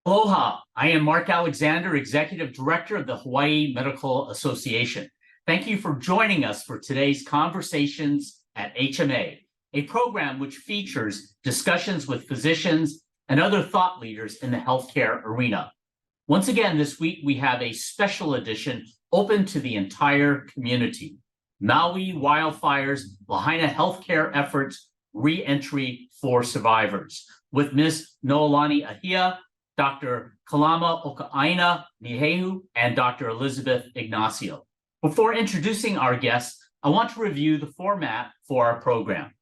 Aloha, I am Mark Alexander, Executive Director of the Hawaii Medical Association. Thank you for joining us for today's Conversations at HMA, a program which features discussions with physicians and other thought leaders in the healthcare arena. Once again, this week we have a special edition open to the entire community. Maui wildfires, Lahaina healthcare efforts, re-entry for survivors, with Ms. Noelani Ahia, Dr. Kalamaoka'aina Niheu, and Dr. Elizabeth Ignacio. Before introducing our guests, I want to review the format for our program.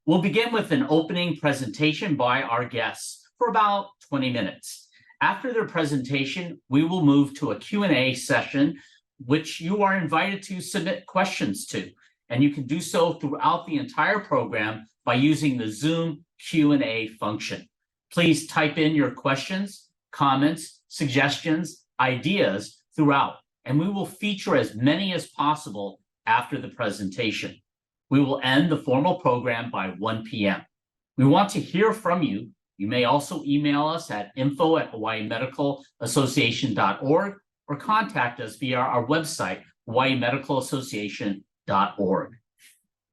We'll begin with an opening presentation by our guests for about 20 minutes. After their presentation, we will move to a Q&A session, which you are invited to submit questions to, and you can do so throughout the entire program by using the Zoom Q&A function. Please type in your questions, comments, suggestions, ideas throughout, and we will feature as many as possible after the presentation. We will end the formal program by 1 p.m. We want to hear from you. You may also email us at info@hawaiimedicalassociation.org or contact us via our website, hawaiimedicalassociation.org.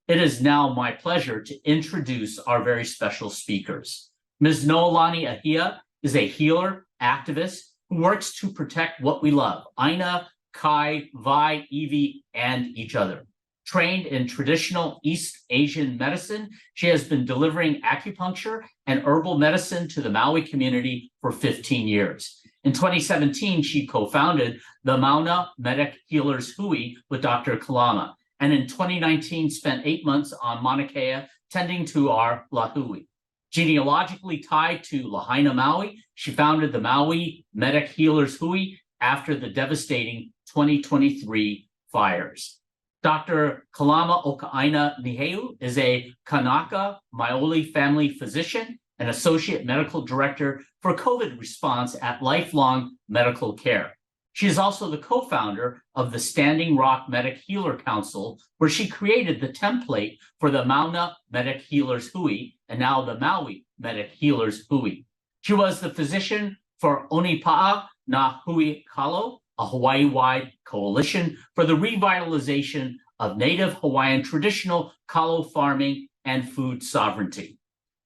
It is now my pleasure to introduce our very special speakers. Ms. Noelani Ahia is a healer, activist who works to protect what we love, Aina, Kai, Vai, Iwi, and each other. Trained in traditional East Asian medicine, she has been delivering acupuncture and herbal medicine to the Maui community for 15 years. In 2017, she co-founded the Maui Medic Healers Hui with Dr. Kalama, and in 2019 spent 8 months on Mauna Kea tending to our lahui. Genealogically tied to Lahaina, Maui, she founded the Maui Medic Healers Hui after the devastating 2023 fires. Dr. Kalamaoka'aina Niheu is a Kanaka Maoli family physician and associate medical director for COVID response at Lifelong Medical Care. She is also the co-founder of the Standing Rock Medic Healer Council, where she created the template for the Maui Medic Healers Hui and now the Maui Medic Healers Hui. She was the physician for Onipa'a na Hui Kalo, a Hawaii-wide coalition for the revitalization of Native Hawaiian traditional kalo farming and food sovereignty.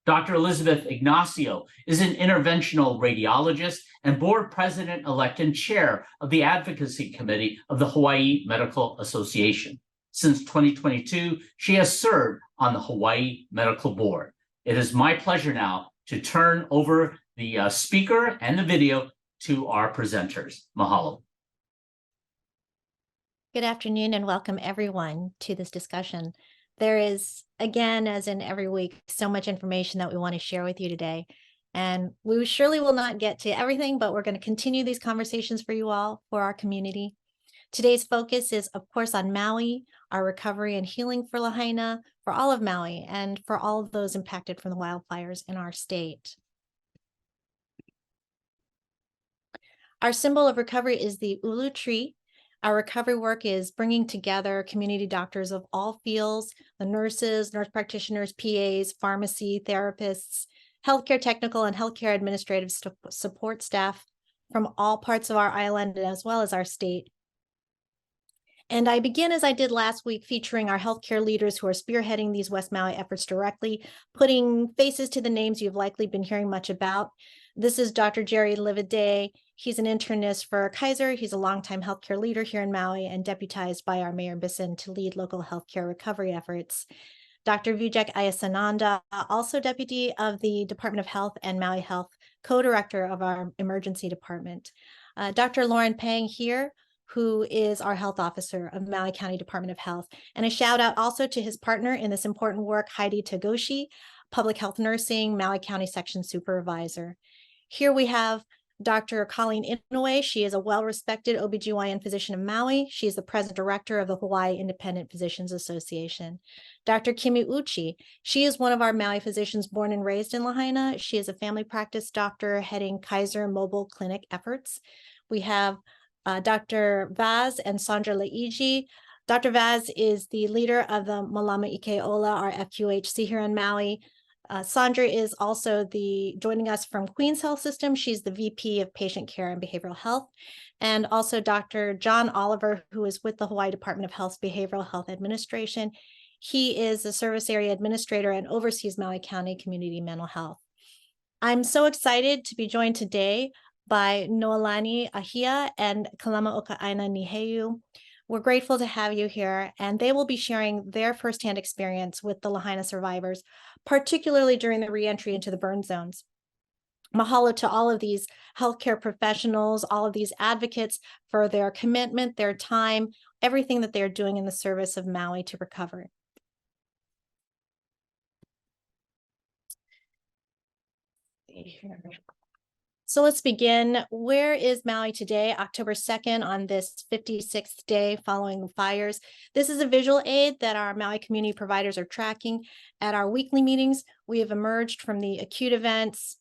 Dr. Elizabeth Ignacio is an interventional radiologist and board president-elect and chair of the advocacy committee of the Hawaii Medical Association. Since 2022, she has served on the Hawaii Medical Board. It is my pleasure now to turn over the speaker and the video to our presenters. Mahalo. Good afternoon and welcome everyone to this discussion. There is, again, as in every week, so much information that we want to share with you today. And we surely will not get to everything, but we're going to continue these conversations for you all, for our community. Today's focus is, of course, on Maui, our recovery and healing for Lahaina, for all of Maui, and for all of those impacted from the wildfires in our state. Our symbol of recovery is the ulu tree. Our recovery work is bringing together community doctors of all fields, the nurses, nurse practitioners, PAs, pharmacy, therapists, healthcare technical and healthcare administrative support staff from all parts of our island as well as our state. And I begin, as I did last week, featuring our healthcare leaders who are spearheading these West Maui efforts directly, putting faces to the names you've likely been hearing much about. This is Dr. Jerry Livaday. He's an internist for Kaiser. He's a longtime healthcare leader here in Maui and deputized by our Mayor Bisson to lead local healthcare recovery efforts. Dr. Vijay Ayasananda, also deputy of the Department of Health and Maui Health, co-director of our emergency department. Dr. Lauren Pang here, who is our health officer of Maui County Department of Health. And a shout out also to his partner in this important work, Heidi Togoshi, public health nursing, Maui County section supervisor. Here we have Dr. Colleen Inoue. She is a well-respected OBGYN physician of Maui. She is the president director of the Hawaii Independent Physicians Association. Dr. Kimi Uchi. She is one of our Maui physicians born and raised in Lahaina. She is a family practice doctor heading Kaiser mobile clinic efforts. We have Dr. Vaz and Sandra Laiji. Dr. Vaz is the leader of the Malama Ike Ola, our FQHC here in Maui. Sandra is also joining us from Queens Health System. She's the VP of Patient Care and Behavioral Health. And also Dr. John Oliver, who is with the Hawaii Department of Health's Behavioral Health Administration. He is the service area administrator and oversees Maui County Community Mental Health. I'm so excited to be joined today by Noelani Ahia and Kalamaoka'aina Niheu. We're grateful to have you here, and they will be sharing their firsthand experience with the Lahaina survivors, particularly during the reentry into the burn zones. Mahalo to all of these healthcare professionals, all of these advocates for their commitment, their time, everything that they're doing in the service of Maui to recover. So let's begin. Where is Maui today, October 2nd, on this 56th day following the fires? This is a visual aid that our Maui community providers are tracking. At our weekly meetings, we have emerged from the acute events.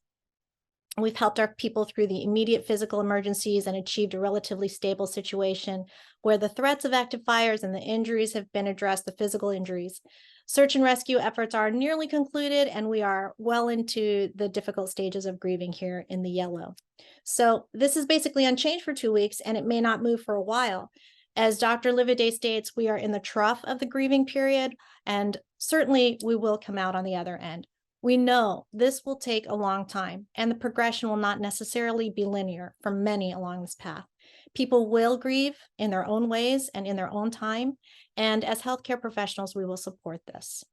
We've helped our people through the immediate physical emergencies and achieved a relatively stable situation where the threats of active fires and the injuries have been addressed, the physical injuries. Search and rescue efforts are nearly concluded, and we are well into the difficult stages of grieving here in the yellow. So this is basically unchanged for 2 weeks, and it may not move for a while. As Dr. Livaday states, we are in the trough of the grieving period, and certainly we will come out on the other end. We know this will take a long time, and the progression will not necessarily be linear for many along this path. People will grieve in their own ways and in their own time, and as healthcare professionals, we will support this.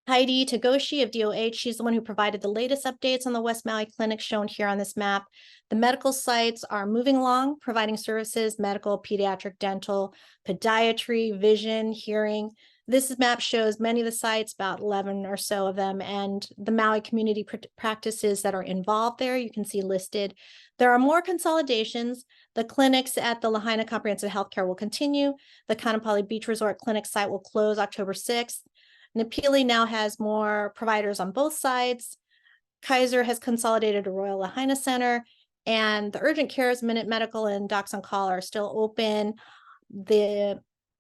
Heidi Tagoshi of DOH, she's the one who provided the latest updates on the West Maui clinic shown here on this map. The medical sites are moving along, providing services, medical, pediatric, dental, podiatry, vision, hearing. This map shows many of the sites, about 11 or so of them, and the Maui community practices that are involved there, you can see listed. There are more consolidations. The clinics at the Lahaina Comprehensive Healthcare will continue. The Kaanapali Beach Resort Clinic site will close October 6th. Napili now has more providers on both sides. Kaiser has consolidated a Royal Lahaina Center, and the urgent cares, Minute Medical and Docs on Call are still open.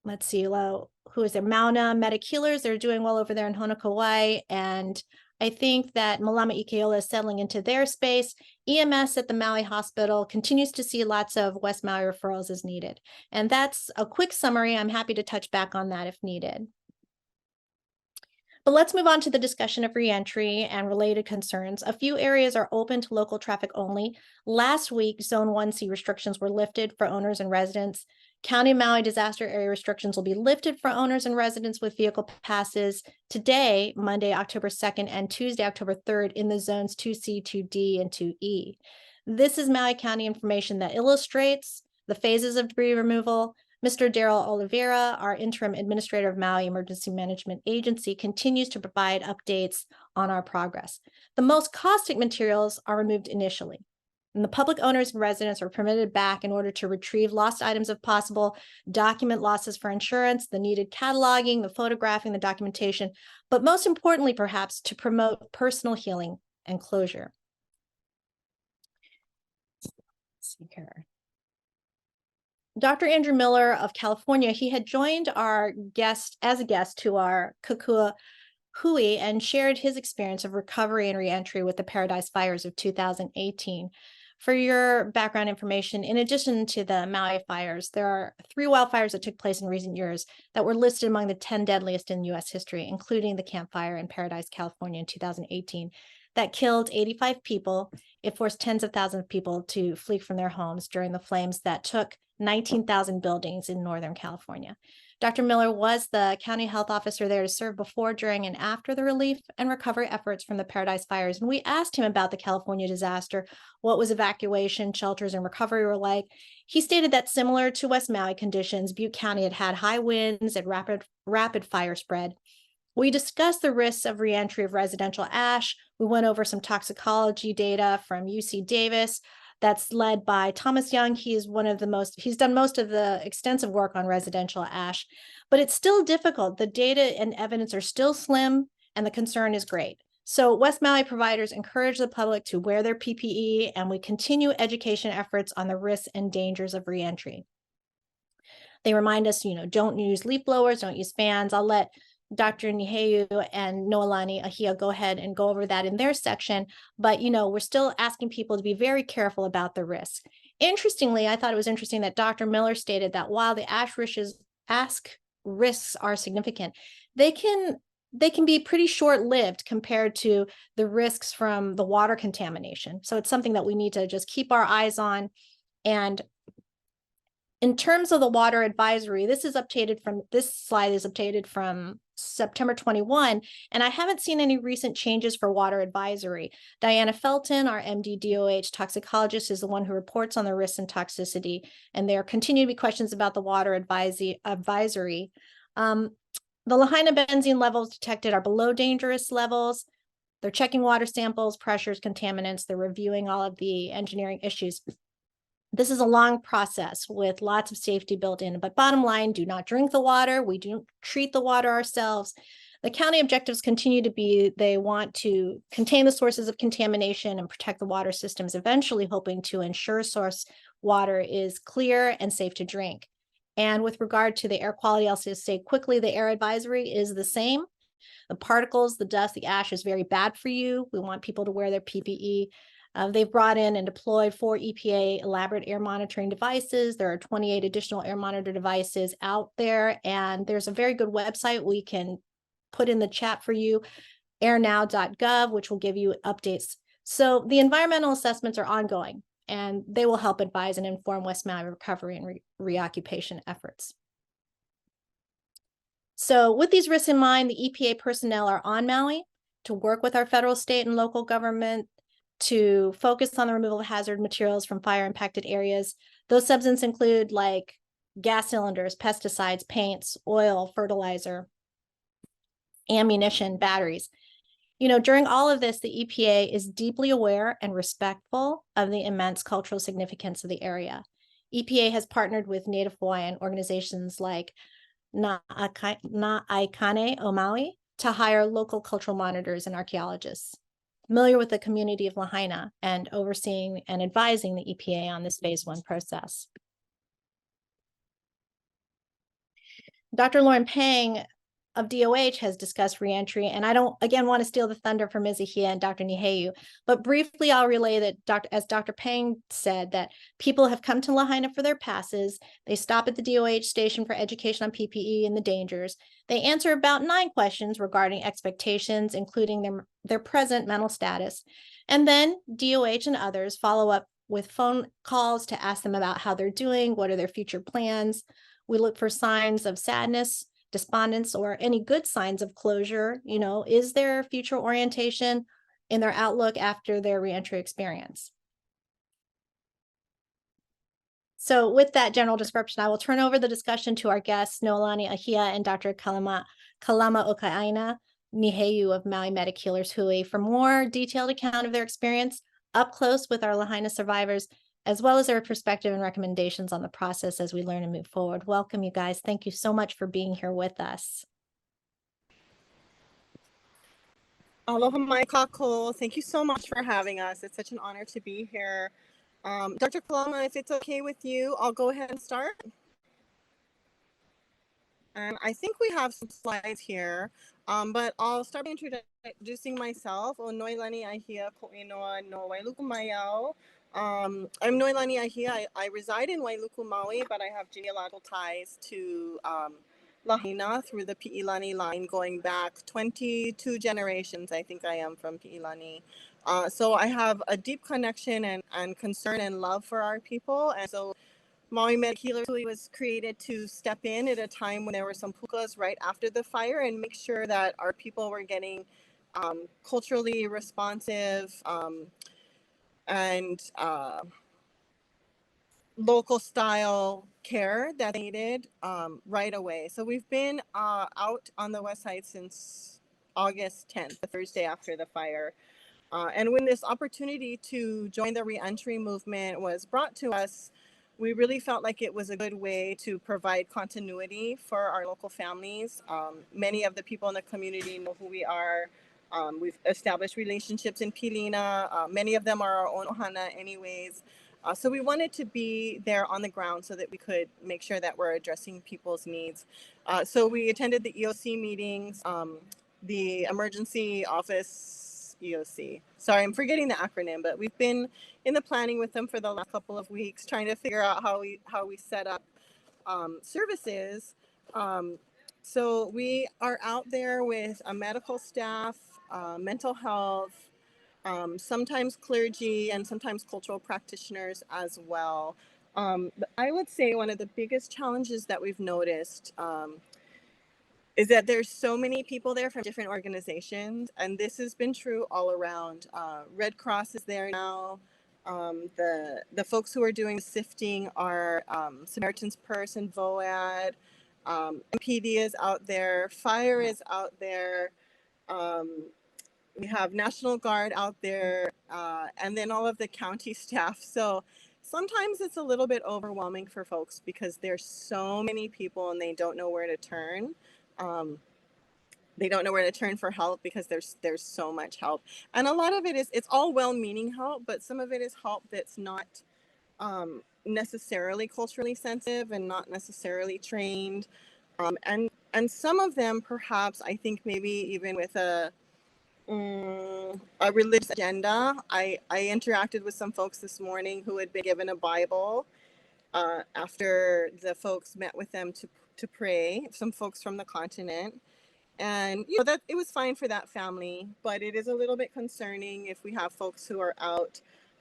Let's see, who is there? Maui Medic Healers, they're doing well over there in Honokawai, and I think that Malama Ikeola is settling into their space. EMS at the Maui Hospital continues to see lots of West Maui referrals as needed. And that's a quick summary. I'm happy to touch back on that if needed. But let's move on to the discussion of reentry and related concerns. A few areas are open to local traffic only. Last week, Zone 1C restrictions were lifted for owners and residents. County of Maui disaster area restrictions will be lifted for owners and residents with vehicle passes today, Monday, October 2nd, and Tuesday, October 3rd, in the zones 2C, 2D, and 2E. This is Maui County information that illustrates the phases of debris removal. Mr. Daryl Oliveira, our interim administrator of Maui Emergency Management Agency, continues to provide updates on our progress. The most caustic materials are removed initially, and the public owners and residents are permitted back in order to retrieve lost items if possible, document losses for insurance, the needed cataloging, the photographing, the documentation, but most importantly, perhaps, to promote personal healing and closure. Let's see here. Dr. Andrew Miller of California, he had joined our guest as a guest to our Kokua Hui and shared his experience of recovery and reentry with the Paradise Fires of 2018. For your background information, in addition to the Maui fires, there are 3 wildfires that took place in recent years that were listed among the 10 deadliest in U.S. history, including the Camp Fire in Paradise, California in 2018. That killed 85 people. It forced tens of thousands of people to flee from their homes during the flames that took 19,000 buildings in Northern California. Dr. Miller was the county health officer there to serve before, during, and after the relief and recovery efforts from the Paradise Fires. And we asked him about the California disaster, what was evacuation, shelters, and recovery were like. He stated that similar to West Maui conditions, Butte County had had high winds and rapid fire spread. We discussed the risks of reentry of residential ash. We went over some toxicology data from UC Davis that's led by Thomas Young. He's done most of the extensive work on residential ash, but it's still difficult. The data and evidence are still slim, and the concern is great. So West Maui providers encourage the public to wear their PPE, and we continue education efforts on the risks and dangers of reentry. They remind us, don't use leaf blowers, don't use fans. I'll let Dr. Niheu and Noelani Ahia go ahead and go over that in their section. But, we're still asking people to be very careful about the risk. Interestingly, I thought it was interesting that Dr. Miller stated that while the ash risks are significant, they can be pretty short-lived compared to the risks from the water contamination. So it's something that we need to just keep our eyes on. And in terms of the water advisory, this slide is updated from September 21, and I haven't seen any recent changes for water advisory. Diana Felton, our MD DOH toxicologist, is the one who reports on the risks and toxicity, and there continue to be questions about the water advisory. The Lahaina benzene levels detected are below dangerous levels. They're checking water samples, pressures, contaminants. They're reviewing all of the engineering issues. This is a long process with lots of safety built in, but bottom line, do not drink the water. We don't treat the water ourselves. The county objectives continue to be, they want to contain the sources of contamination and protect the water systems, eventually hoping to ensure source water is clear and safe to drink. And with regard to the air quality, I'll just say quickly, the air advisory is the same. The particles, the dust, the ash is very bad for you. We want people to wear their PPE. They've brought in and deployed 4 EPA elaborate air monitoring devices. There are 28 additional air monitor devices out there, and there's a very good website we can put in the chat for you, airnow.gov, which will give you updates. So the environmental assessments are ongoing, and they will help advise and inform West Maui recovery and reoccupation efforts. So with these risks in mind, the EPA personnel are on Maui to work with our federal, state, and local government to focus on the removal of hazard materials from fire impacted areas. Those substances include like gas cylinders, pesticides, paints, oil, fertilizer, ammunition, batteries. During all of this, the EPA is deeply aware and respectful of the immense cultural significance of the area. EPA has partnered with Native Hawaiian organizations like Na'aikane o Maui to hire local cultural monitors and archaeologists familiar with the community of Lahaina and overseeing and advising the EPA on this phase 1 process. Dr. Lauren Pang of DOH has discussed reentry, and I don't, again, want to steal the thunder from Ms. Ahia and Dr. Niheu, but briefly I'll relay that, as Dr. Pang said, that people have come to Lahaina for their passes. They stop at the DOH station for education on PPE and the dangers. They answer about 9 questions regarding expectations, including their present mental status. And then DOH and others follow up with phone calls to ask them about how they're doing, what are their future plans. We look for signs of sadness, despondence, or any good signs of closure. Is there future orientation in their outlook after their reentry experience? So with that general description, I will turn over the discussion to our guests, Noelani Ahia and Dr. Kalamaoka'aina Niheu of Maui Medic Healers Hui, for more detailed account of their experience up close with our Lahaina survivors, as well as their perspective and recommendations on the process as we learn and move forward. Welcome, you guys. Thank you so much for being here with us. Aloha mai kako. Thank you so much for having us. It's such an honor to be here. Dr. Kalama, if it's okay with you, I'll go ahead and start. And I think we have some slides here, but I'll start by introducing myself. Noelani Ahia ko'inoa no Wailuku Maiau. I'm Noelani Ahia. I reside in Wailuku, Maui, but I have genealogical ties to Lahaina through the Pi'ilani line going back 22 generations. I think I am from Pi'ilani. So I have a deep connection and concern and love for our people. And so Maui Medic Healers Hui was created to step in at a time when there were some pukas right after the fire and make sure that our people were getting culturally responsive and local style care that they needed right away. So we've been out on the west side since August 10th, the Thursday after the fire. And when this opportunity to join the reentry movement was brought to us, we really felt like it was a good way to provide continuity for our local families. Many of the people in the community know who we are. We've established relationships in Pilina. Many of them are our own ohana anyways. So we wanted to be there on the ground so that we could make sure that we're addressing people's needs. So we attended the EOC meetings, the emergency office EOC. Sorry, I'm forgetting the acronym, but we've been in the planning with them for the last couple of weeks, trying to figure out how we set up services. So we are out there with a medical staff, mental health, sometimes clergy, and sometimes cultural practitioners as well. But I would say one of the biggest challenges that we've noticed is that there's so many people there from different organizations, and this has been true all around. Red Cross is there now. The folks who are doing the sifting are Samaritan's Purse and VOAD. MPD is out there. Fire is out there. We have National Guard out there, and then all of the county staff. So sometimes it's a little bit overwhelming for folks because there's so many people and they don't know where to turn. They don't know where to turn for help because there's so much help, and a lot of it is, it's all well-meaning help, but some of it is help that's not necessarily culturally sensitive and not necessarily trained, and some of them perhaps, I think, maybe even with a religious agenda. I interacted with some folks this morning who had been given a Bible after the folks met with them to pray, some folks from the continent. And that it was fine for that family, but it is a little bit concerning if we have folks who are out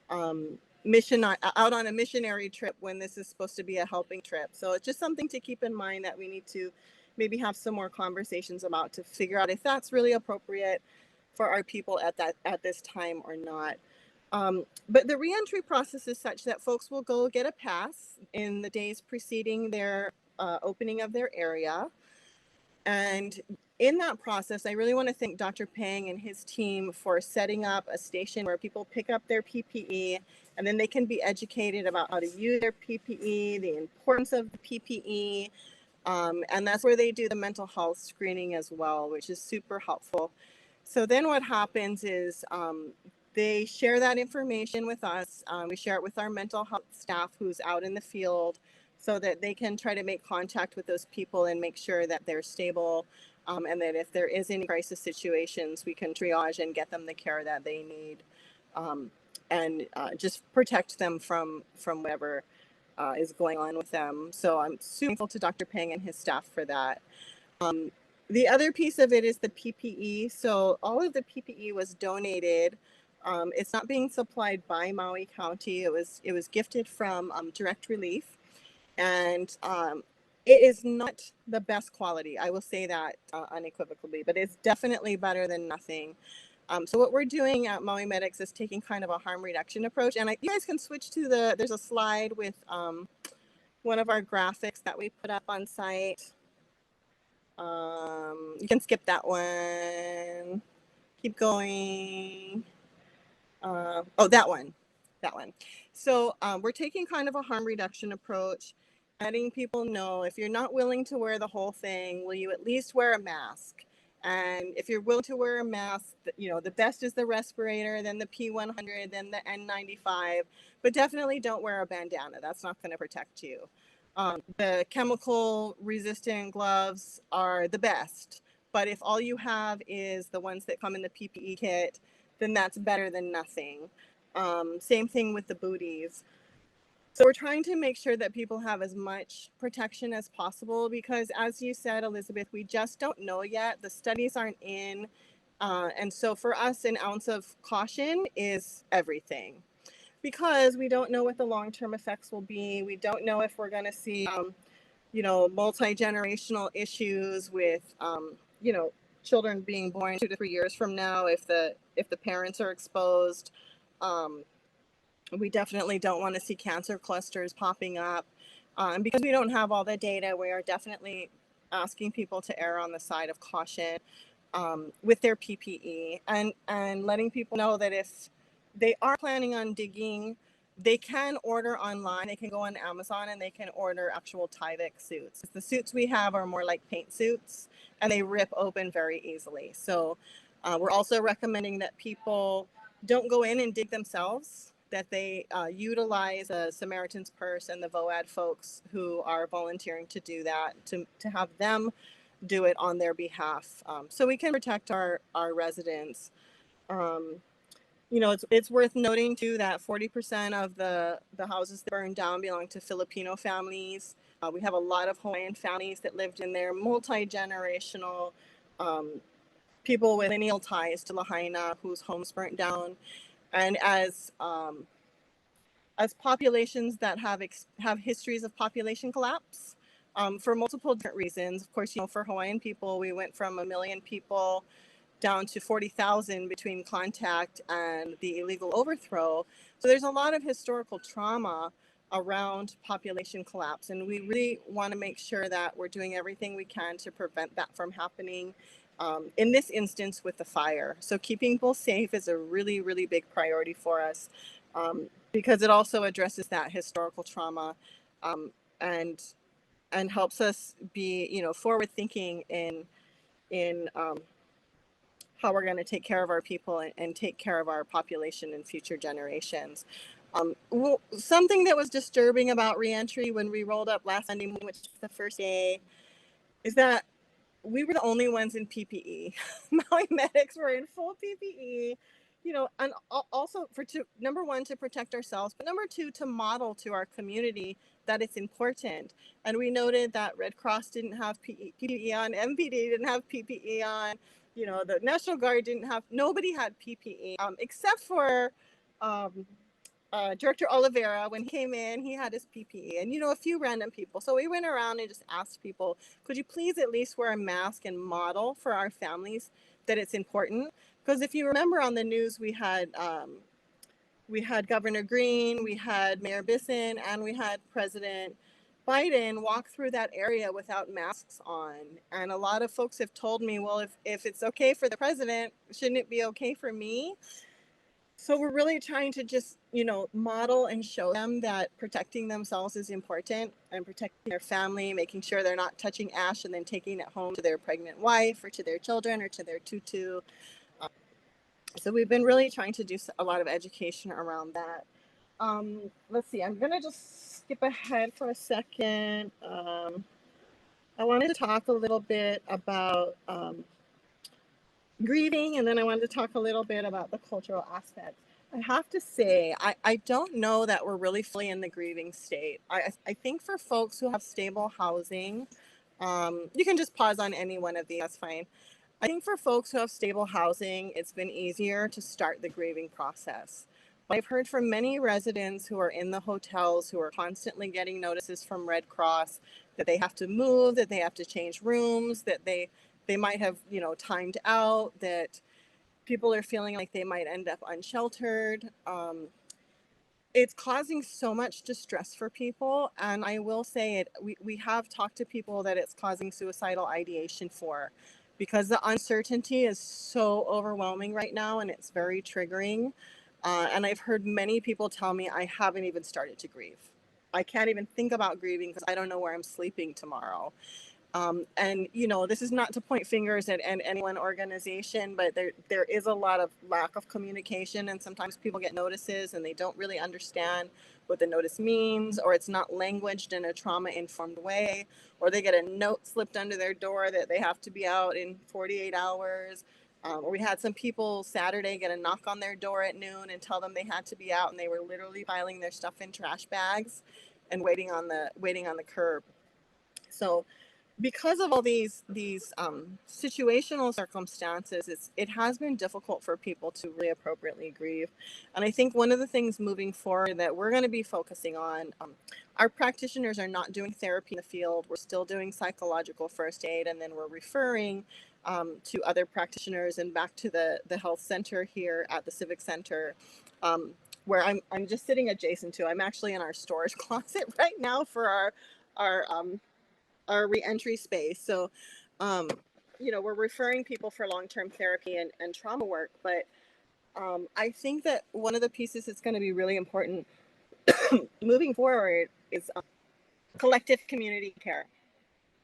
out on a missionary trip when this is supposed to be a helping trip. So it's just something to keep in mind that we need to maybe have some more conversations about to figure out if that's really appropriate for our people at this time or not. But the reentry process is such that folks will go get a pass in the days preceding their opening of their area. And in that process, I really want to thank Dr. Pang and his team for setting up a station where people pick up their PPE and then they can be educated about how to use their PPE, the importance of the PPE. And that's where they do the mental health screening as well, which is super helpful. So then what happens is they share that information with us. We share it with our mental health staff who's out in the field so that they can try to make contact with those people and make sure that they're stable, and that if there is any crisis situations, we can triage and get them the care that they need, and just protect them from whatever is going on with them. So I'm super thankful to Dr. Pang and his staff for that. The other piece of it is the PPE. So all of the PPE was donated. It's not being supplied by Maui County. It was gifted from Direct Relief, and it is not the best quality. I will say that unequivocally, but it's definitely better than nothing. So what we're doing at Maui Medics is taking kind of a harm reduction approach, and you guys can switch to there's a slide with one of our graphics that we put up on site. You can skip that one. Keep going. Oh, that one. So we're taking kind of a harm reduction approach, letting people know if you're not willing to wear the whole thing, will you at least wear a mask? And if you're willing to wear a mask, the best is the respirator, then the P100, then the N95, but definitely don't wear a bandana. That's not going to protect you. The chemical resistant gloves are the best, but if all you have is the ones that come in the PPE kit, then that's better than nothing. Same thing with the booties. So we're trying to make sure that people have as much protection as possible because, as you said, Elizabeth, we just don't know yet. The studies aren't in. And so for us, an ounce of caution is everything because we don't know what the long-term effects will be. We don't know if we're going to see, multi-generational issues with, children being born 2 to 3 years from now if the parents are exposed. We definitely don't want to see cancer clusters popping up. And because we don't have all the data, we are definitely asking people to err on the side of caution with their PPE and letting people know that if they are planning on digging, they can order online. They can go on Amazon and they can order actual Tyvek suits. The suits we have are more like paint suits and they rip open very easily. So we're also recommending that people don't go in and dig themselves. that they utilize a Samaritan's Purse and the VOAD folks who are volunteering to do that, to have them do it on their behalf, so we can protect our residents. You know, it's worth noting too that 40% of the houses that burned down belong to Filipino families. We have a lot of Hawaiian families that lived in there, multi-generational, people with lineal ties to Lahaina whose homes burnt down. And as populations that have histories of population collapse, for multiple different reasons. Of course, you know, for Hawaiian people, we went from 1 million people down to 40,000 between contact and the illegal overthrow. So there's a lot of historical trauma around population collapse, and we really want to make sure that we're doing everything we can to prevent that from happening. In this instance with the fire. So keeping people safe is a really, really big priority for us, because it also addresses that historical trauma, and helps us be, you know, forward thinking in how we're going to take care of our people and take care of our population in future generations. Well, something that was disturbing about reentry when we rolled up last Sunday, which was the first day, is that we were the only ones in PPE. Maui medics were in full PPE, you know, and also number one, to protect ourselves, but number two, to model to our community that it's important. And we noted that Red Cross didn't have PPE on, MPD didn't have PPE on, you know, the National Guard nobody had PPE, except for Director Oliveira. When he came in, he had his PPE, and, you know, a few random people. So we went around and just asked people, could you please at least wear a mask and model for our families that it's important? Because if you remember on the news, we had Governor Green, we had Mayor Bisson, and we had President Biden walk through that area without masks on. And a lot of folks have told me, well, if it's okay for the president, shouldn't it be okay for me? So we're really trying to just, you know, model and show them that protecting themselves is important, and protecting their family, making sure they're not touching ash and then taking it home to their pregnant wife or to their children or to their tutu. So we've been really trying to do a lot of education around that. Let's see, I'm going to just skip ahead for a second. I wanted to talk a little bit about grieving, and then I wanted to talk a little bit about the cultural aspect. I have to say, I don't know that we're really fully in the grieving state. I think for folks who have stable housing, you can just pause on any one of these, that's fine. I think for folks who have stable housing, it's been easier to start the grieving process. But I've heard from many residents who are in the hotels who are constantly getting notices from Red Cross that they have to move, that they have to change rooms, that they might have, you know, timed out, that people are feeling like they might end up unsheltered. It's causing so much distress for people. And I will say we have talked to people that it's causing suicidal ideation for, because the uncertainty is so overwhelming right now, and it's very triggering. And I've heard many people tell me, I haven't even started to grieve. I can't even think about grieving because I don't know where I'm sleeping tomorrow. And, you know, this is not to point fingers at any one organization, but there is a lot of lack of communication, and sometimes people get notices and they don't really understand what the notice means, or it's not languaged in a trauma-informed way, or they get a note slipped under their door that they have to be out in 48 hours. Or we had some people Saturday get a knock on their door at noon and tell them they had to be out, and they were literally piling their stuff in trash bags and waiting on the curb. So because of all these situational circumstances, it has been difficult for people to really appropriately grieve. And I think one of the things moving forward that we're going to be focusing on, our practitioners are not doing therapy in the field. We're still doing psychological first aid, and then we're referring to other practitioners and back to the health center here at the Civic Center, where I'm just sitting adjacent to. I'm actually in our storage closet right now for our reentry space. So, you know, we're referring people for long-term therapy and trauma work. But I think that one of the pieces that's going to be really important moving forward is collective community care.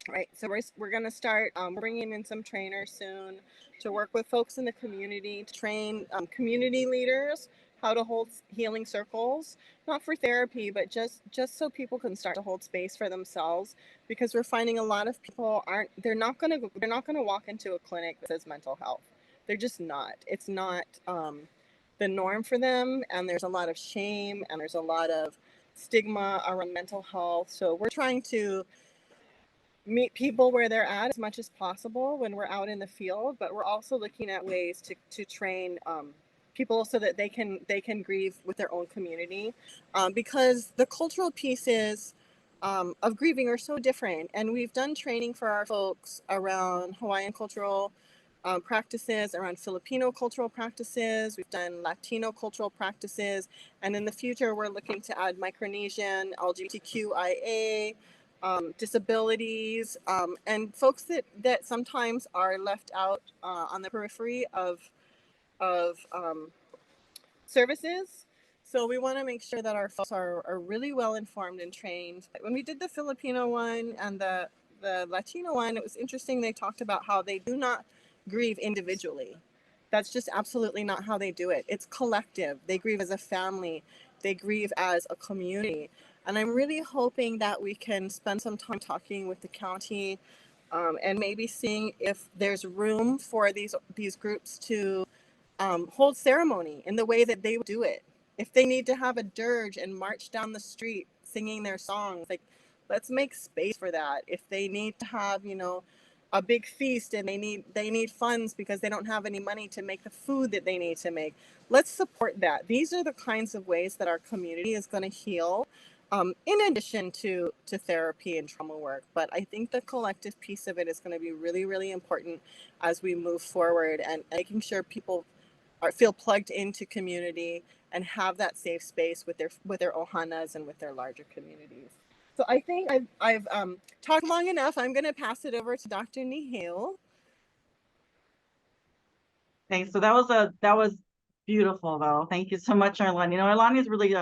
Right. So we're going to start bringing in some trainers soon to work with folks in the community, to train community leaders how to hold healing circles, not for therapy, but just so people can start to hold space for themselves, because we're finding a lot of people they're not going to walk into a clinic that says mental health. They're just not. It's not the norm for them, and there's a lot of shame and there's a lot of stigma around mental health. So we're trying to meet people where they're at as much as possible when we're out in the field, but we're also looking at ways to train people so that they can grieve with their own community, because the cultural pieces of grieving are so different. And we've done training for our folks around Hawaiian cultural practices, around Filipino cultural practices. We've done Latino cultural practices, and in the future we're looking to add Micronesian, LGBTQIA, disabilities, and folks that sometimes are left out on the periphery of services. So we want to make sure that our folks are really well informed and trained. When we did the Filipino one and the Latino one, it was interesting. They talked about how they do not grieve individually. That's just absolutely not how they do it. It's collective. They grieve as a family. They grieve as a community. And I'm really hoping that we can spend some time talking with the county, and maybe seeing if there's room for these groups to hold ceremony in the way that they do it. If they need to have a dirge and march down the street singing their songs, like, let's make space for that. If they need to have, a big feast and they need funds because they don't have any money to make the food that they need to make, let's support that. These are the kinds of ways that our community is going to heal, in addition to therapy and trauma work. But I think the collective piece of it is going to be really, really important as we move forward, and making sure people feel plugged into community and have that safe space with their ohanas and with their larger communities. So I think I've talked long enough. I'm going to pass it over to Dr. Niheu. Thanks. So that was beautiful, though. Thank you so much, Noelani. Noelani is really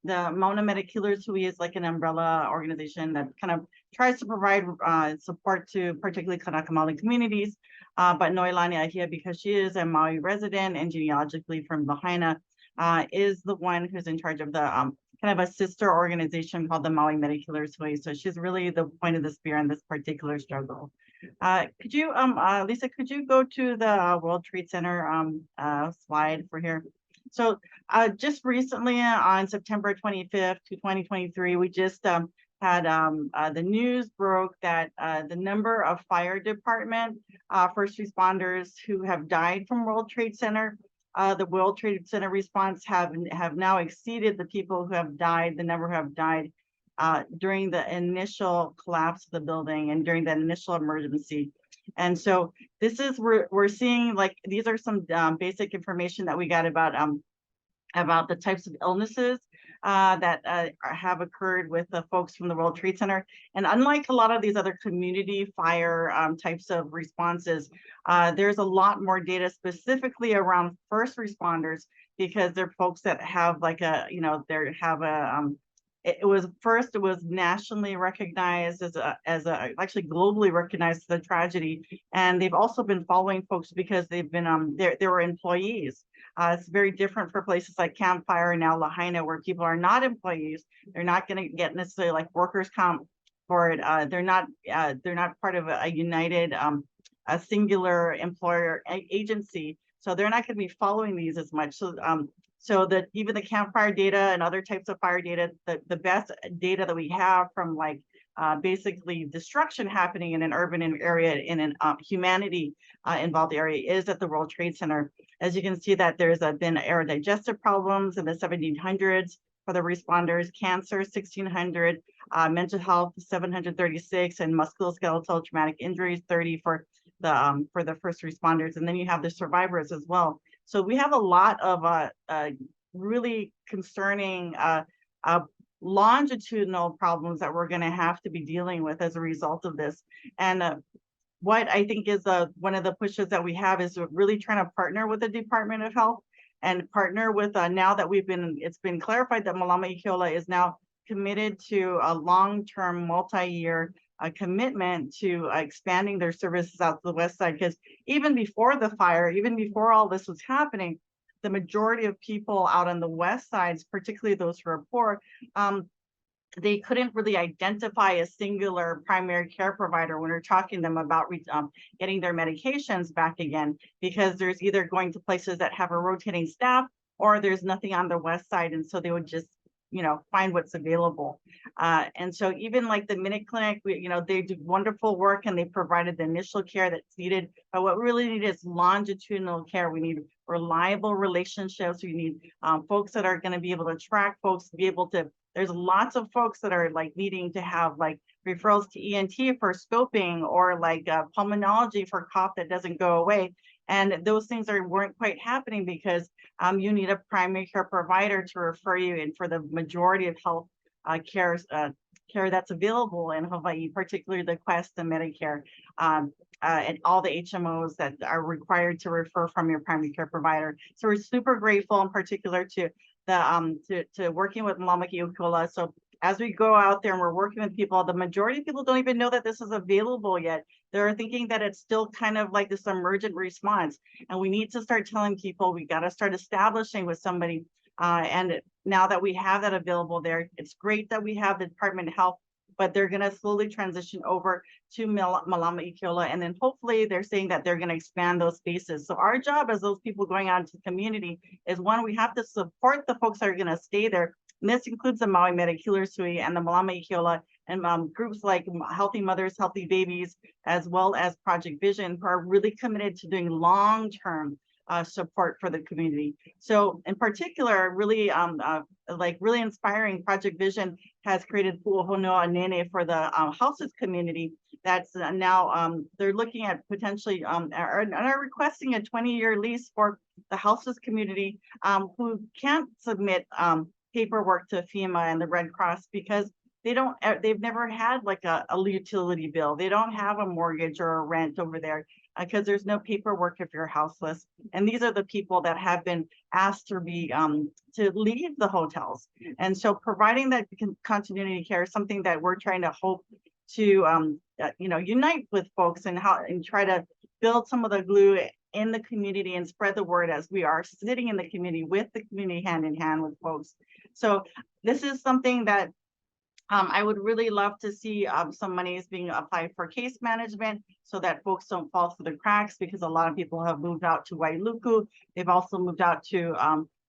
the Maui Medic Healers Hui is like an umbrella organization that kind of tries to provide support to particularly Kanaka Maoli communities. But Noelani Ahia, because she is a Maui resident and genealogically from Lahaina, is the one who's in charge of the kind of a sister organization called the Maui Medic Healers Hui. So she's really the point of the spear in this particular struggle. Could you, Lisa, could you go to the World Trade Center slide for here? So just recently on September 25th, 2023, we just had the news broke that the number of fire department first responders who have died from World Trade Center, the World Trade Center response have now exceeded the people who have died, the number who have died during the initial collapse of the building and during the initial emergency. And so this is, we're seeing, like, these are some basic information that we got about the types of illnesses that have occurred with the folks from the World Trade Center. And unlike a lot of these other community fire types of responses, there's a lot more data specifically around first responders, because they're folks that have like a, it was nationally recognized as actually globally recognized as a tragedy. And they've also been following folks because they've been, they were employees. It's very different for places like Camp Fire and now Lahaina, where people are not employees. They're not going to get necessarily like workers' comp for it. They're not part of a united, a singular employer agency. So they're not going to be following these as much. So that even the campfire data and other types of fire data, the best data that we have from like basically destruction happening in an urban area, in an humanity involved area, is at the World Trade Center. As you can see that there's been aerodigestive problems in the 1700s for the responders, cancer 1600, mental health 736, and musculoskeletal traumatic injuries 30 for the first responders. And then you have the survivors as well. So we have a lot of really concerning longitudinal problems that we're going to have to be dealing with as a result of this. And what I think is one of the pushes that we have is really trying to partner with the Department of Health and partner with, now that it's been clarified that Malama Ikeola is now committed to a long-term multi-year commitment to expanding their services out to the west side. Because even before the fire, even before all this was happening, the majority of people out on the west sides, particularly those who are poor, they couldn't really identify a singular primary care provider when we're talking to them about getting their medications back again, because there's either going to places that have a rotating staff or there's nothing on the west side. And so they would just, find what's available. And so even like the Minute Clinic, they do wonderful work and they provided the initial care that's needed. But what we really need is longitudinal care. We need reliable relationships. We need folks that are going to be able to track folks, to be able to, there's lots of folks that are like needing to have like referrals to ENT for scoping, or like pulmonology for cough that doesn't go away. And those things weren't quite happening because you need a primary care provider to refer you in for the majority of health care that's available in Hawaii, particularly the Quest and Medicare, and all the HMOs that are required to refer from your primary care provider. So we're super grateful, in particular, to the to working with Malama Ke'ukula. So as we go out there and we're working with people, the majority of people don't even know that this is available yet. They're thinking that it's still kind of like this emergent response. And we need to start telling people, we got to start establishing with somebody. And now that we have that available there, it's great that we have the Department of Health, but they're going to slowly transition over to Malama Ke'ukula. And then hopefully they're saying that they're going to expand those spaces. So our job as those people going out into the community is, one, we have to support the folks that are going to stay there. And this includes the Maui Medic Healers Hui and the Malama Ke'ukula, and groups like Healthy Mothers, Healthy Babies, as well as Project Vision, who are really committed to doing long-term support for the community. So in particular, really really inspiring, Project Vision has created Pu'uhonua Nene for the houses community. That's now they're looking at potentially are requesting a 20-year lease for the houses community who can't submit paperwork to FEMA and the Red Cross because they've never had like a utility bill. They don't have a mortgage or a rent over there because there's no paperwork if you're houseless. And these are the people that have been asked to be to leave the hotels. And so providing that continuity care is something that we're trying to hope to unite with folks and try to build some of the glue in the community and spread the word as we are sitting in the community with the community hand in hand with folks. So this is something that I would really love to see some monies being applied for case management so that folks don't fall through the cracks, because a lot of people have moved out to Wailuku. They've also moved out to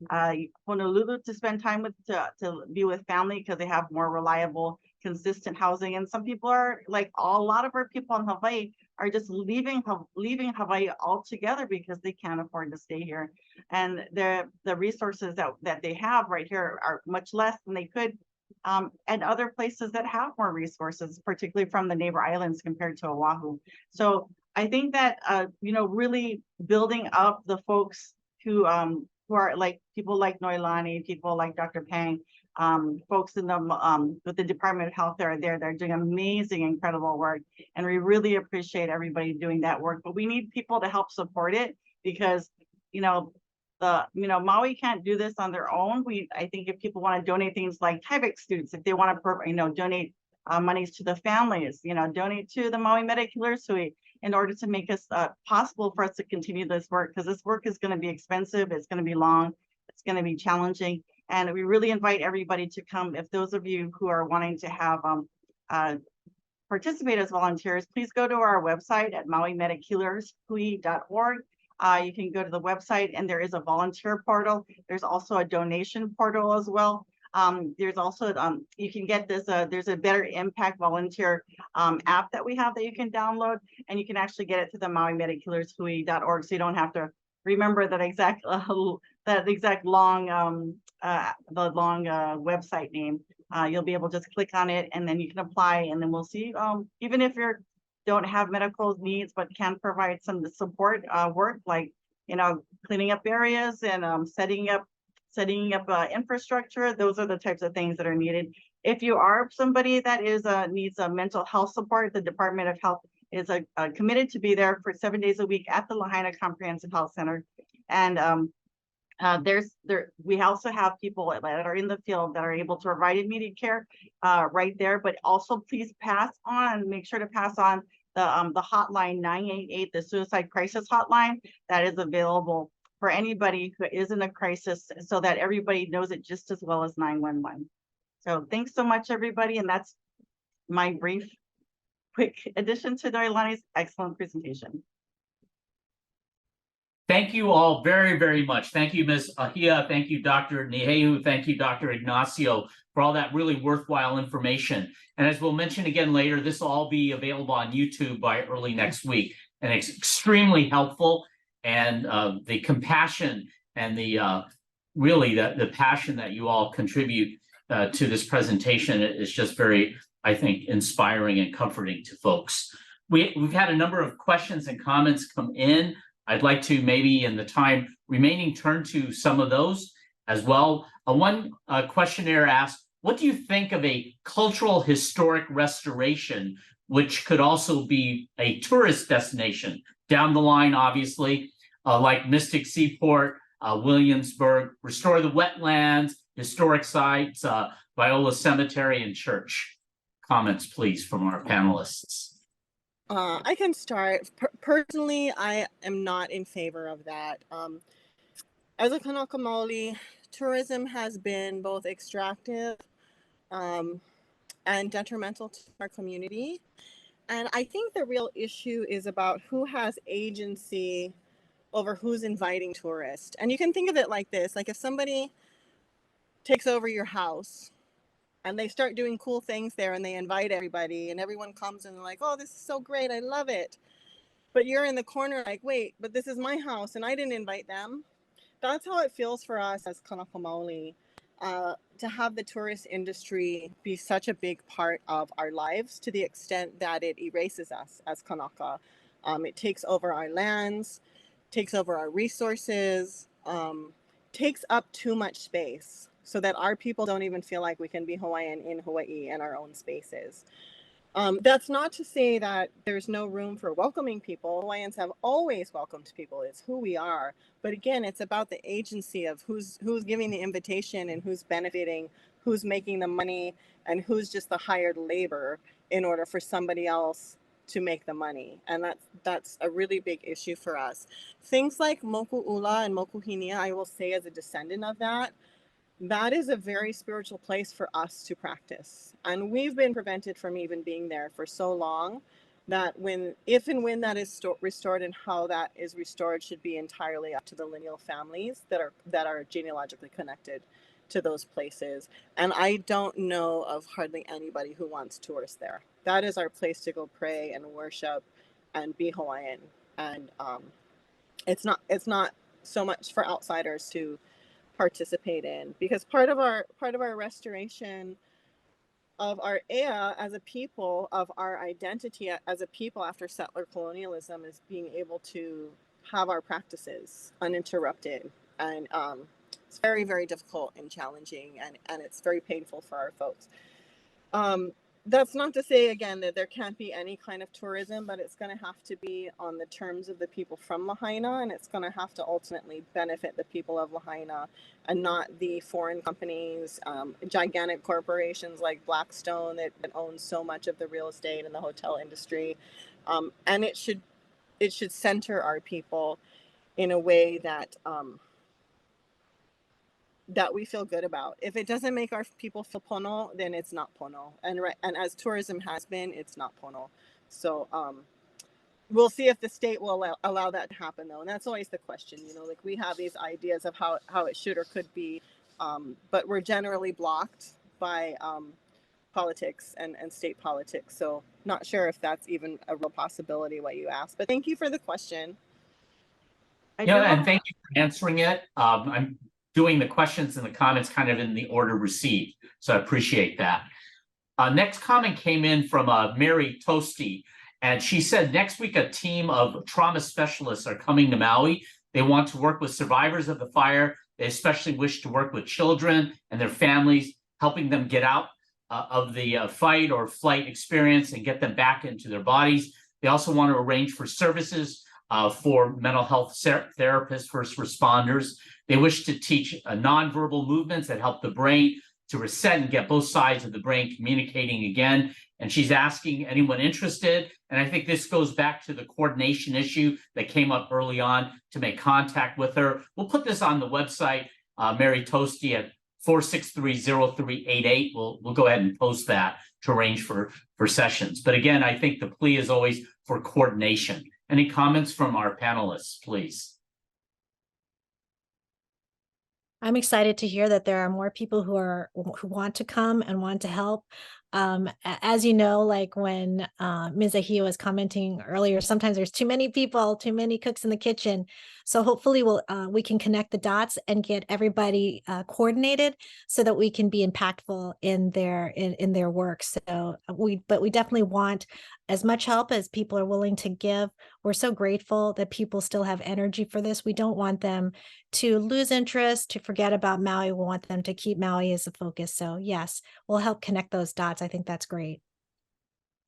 Honolulu to spend time with, to be with family, because they have more reliable, consistent housing. And some people are like, a lot of our people in Hawaii are just leaving Hawaii altogether because they can't afford to stay here. And the resources that they have right here are much less than they could and other places that have more resources, particularly from the neighbor islands compared to Oahu. So I think that really building up the folks who are like people like Noelani, people like Dr. Pang, folks in the with the Department of Health that are there, they're doing amazing, incredible work, and we really appreciate everybody doing that work. But we need people to help support it, because Maui can't do this on their own. I think if people want to donate things like Tyvek students, if they want to donate monies to the families, donate to the Maui Medic Healers Hui in order to make us possible for us to continue this work, because this work is going to be expensive, it's going to be long, it's going to be challenging, and we really invite everybody to come. If those of you who are wanting to have participate as volunteers, please go to our website at maumedichealershui.org. You can go to the website and there is a volunteer portal. There's also a donation portal as well. There's also, you can get this, there's a Better Impact Volunteer app that we have that you can download, and you can actually get it to the maumedichealershui.org, so you don't have to remember that exact long website name. You'll be able to just click on it and then you can apply, and then we'll see, even if you're don't have medical needs but can provide some support work, like cleaning up areas and setting up infrastructure. Those are the types of things that are needed. If you are somebody that is needs a mental health support, the Department of Health is committed to be there for 7 days a week at the Lahaina Comprehensive Health Center. And we also have people that are in the field that are able to provide immediate care right there. But also please make sure to pass on the hotline 988, the suicide crisis hotline that is available for anybody who is in a crisis so that everybody knows it just as well as 911. So thanks so much, everybody. And that's my brief, quick addition to Noelani's excellent presentation. Thank you all very, very much. Thank you, Ms. Ahia. Thank you, Dr. Niheu. Thank you, Dr. Ignacio, for all that really worthwhile information. And as we'll mention again later, this will all be available on YouTube by early next week. And it's extremely helpful. And the compassion and the really the passion that you all contribute to this presentation is just very, I think, inspiring and comforting to folks. We've had a number of questions and comments come in. I'd like to maybe in the time remaining turn to some of those as well. One questionnaire asked, what do you think of a cultural historic restoration, which could also be a tourist destination down the line, obviously, like Mystic Seaport, Williamsburg, restore the wetlands, historic sites, Viola Cemetery and Church? Comments, please, from our panelists. I can start. Personally, I am not in favor of that. As a Kanaka Maoli, tourism has been both extractive and detrimental to our community. And I think the real issue is about who has agency over who's inviting tourists. And you can think of it like this, like if somebody takes over your house and they start doing cool things there and they invite everybody and everyone comes and they're like, oh, this is so great, I love it. But you're in the corner like, wait, but this is my house and I didn't invite them. That's how it feels for us as Kanaka Maoli, to have the tourist industry be such a big part of our lives to the extent that it erases us as Kanaka. It takes over our lands, takes over our resources, takes up too much space, so that our people don't even feel like we can be Hawaiian in Hawaii in our own spaces. That's not to say that there's no room for welcoming people. Hawaiians have always welcomed people. It's who we are. But again, it's about the agency of who's giving the invitation and who's benefiting, who's making the money, and who's just the hired labor in order for somebody else to make the money. And that's a really big issue for us. Things like moku ula and moku hinia, I will say as a descendant of that, that is a very spiritual place for us to practice. And we've been prevented from even being there for so long that if and when that is restored and how that is restored should be entirely up to the lineal families that are genealogically connected to those places. And I don't know of hardly anybody who wants tourists there. That is our place to go pray and worship and be Hawaiian. And it's not so much for outsiders to participate in, because part of our restoration of our ea as a people, of our identity as a people after settler colonialism, is being able to have our practices uninterrupted. And it's very, very difficult and challenging, and it's very painful for our folks. That's not to say, again, that there can't be any kind of tourism, but it's going to have to be on the terms of the people from Lahaina, and it's going to have to ultimately benefit the people of Lahaina and not the foreign companies, gigantic corporations like Blackstone that owns so much of the real estate and the hotel industry. And it should center our people in a way that that we feel good about. If it doesn't make our people feel pono, then it's not pono. And as tourism has been, it's not pono. So we'll see if the state will allow that to happen, though. And that's always the question, like we have these ideas of how it should or could be, but we're generally blocked by politics and state politics. So not sure if that's even a real possibility what you asked, but thank you for the question. Yeah, and thank you for answering it. I'm doing the questions and the comments kind of in the order received, so I appreciate that. Next comment came in from Mary Toasty, and she said next week a team of trauma specialists are coming to Maui. They want to work with survivors of the fire. They especially wish to work with children and their families, helping them get out of the fight or flight experience and get them back into their bodies. They also want to arrange for services for mental health therapists, first responders. They wish to teach nonverbal movements that help the brain to reset and get both sides of the brain communicating again, And she's asking anyone interested, and I think this goes back to the coordination issue that came up early on, to make contact with her. We'll put this on the website, Mary Toasty at 463-0388. We'll go ahead and post that to arrange for sessions. But again, I think the plea is always for coordination. Any comments from our panelists, please? I'm excited to hear that there are more people who want to come and want to help. As you know, like when Ms. Ahia was commenting earlier, sometimes there's too many people, too many cooks in the kitchen. So hopefully we can connect the dots and get everybody coordinated so that we can be impactful in their work. So we definitely want as much help as people are willing to give. We're so grateful that people still have energy for this. We don't want them to lose interest, to forget about Maui. We want them to keep Maui as a focus. So yes, we'll help connect those dots. I think that's great.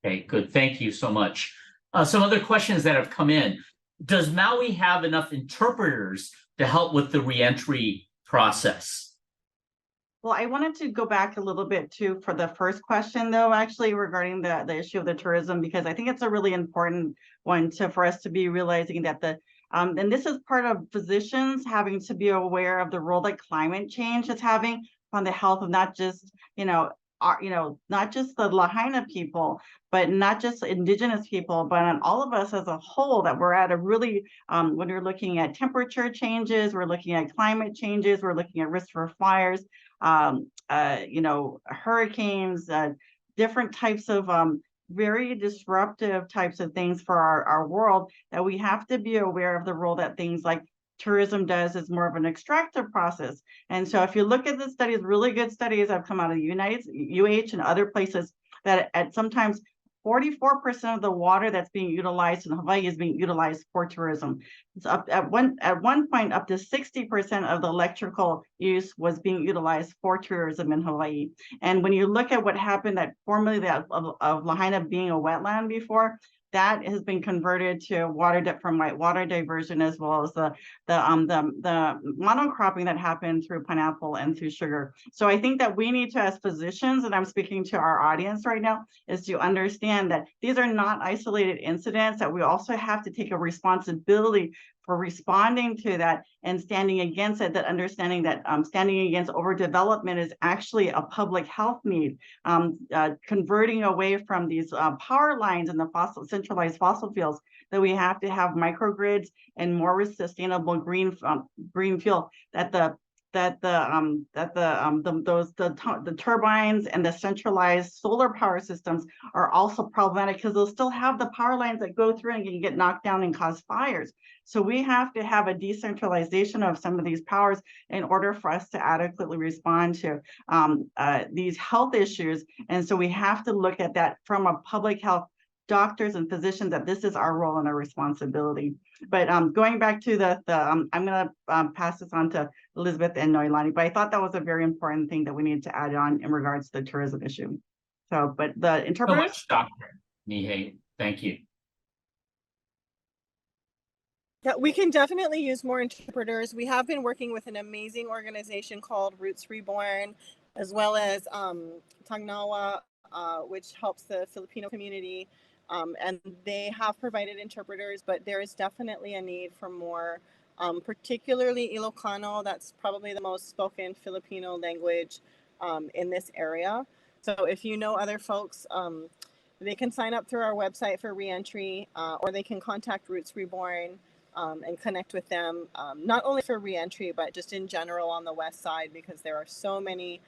Okay, good. Thank you so much. Some other questions that have come in. Does Maui have enough interpreters to help with the reentry process? Well, I wanted to go back a little bit too for the first question, though, actually regarding the issue of the tourism, because I think it's a really important one for us to be realizing that and this is part of physicians having to be aware of the role that climate change is having on the health of not just, not just the Lahaina people, but not just indigenous people, but on all of us as a whole, that we're at a really, when we're looking at temperature changes, we're looking at climate changes, we're looking at risk for fires, hurricanes, different types of very disruptive types of things for our world, that we have to be aware of the role that things like tourism does is more of an extractive process. And so if you look at the studies, really good studies have come out of the UH and other places, that at sometimes 44% of the water that's being utilized in Hawaii is being utilized for tourism. It's at one point up to 60% of the electrical use was being utilized for tourism in Hawaii. And when you look at what happened, that formerly of Lahaina being a wetland before, that has been converted to from white water diversion, as well as the monocropping that happened through pineapple and through sugar. So I think that we need to, as physicians, and I'm speaking to our audience right now, is to understand that these are not isolated incidents, that we also have to take a responsibility for responding to that and standing against it, that understanding that standing against overdevelopment is actually a public health need. Converting away from these power lines and the centralized fossil fuels, that we have to have microgrids and more sustainable green fuel, that the turbines and the centralized solar power systems are also problematic, because they'll still have the power lines that go through and can get knocked down and cause fires. So we have to have a decentralization of some of these powers in order for us to adequately respond to these health issues. And so we have to look at that from a public health, doctors and physicians, that this is our role and our responsibility. But going back to I'm going to pass this on to Elizabeth and Noelani, but I thought that was a very important thing that we needed to add on in regards to the tourism issue. So, but the interpreters. So much, Dr. Niheu. Thank you. Yeah, we can definitely use more interpreters. We have been working with an amazing organization called Roots Reborn, as well as Tangnawa, which helps the Filipino community. And they have provided interpreters, but there is definitely a need for more, particularly Ilocano. That's probably the most spoken Filipino language in this area. So if you know other folks, they can sign up through our website for reentry, or they can contact Roots Reborn and connect with them, not only for reentry, but just in general on the West Side, because there are so many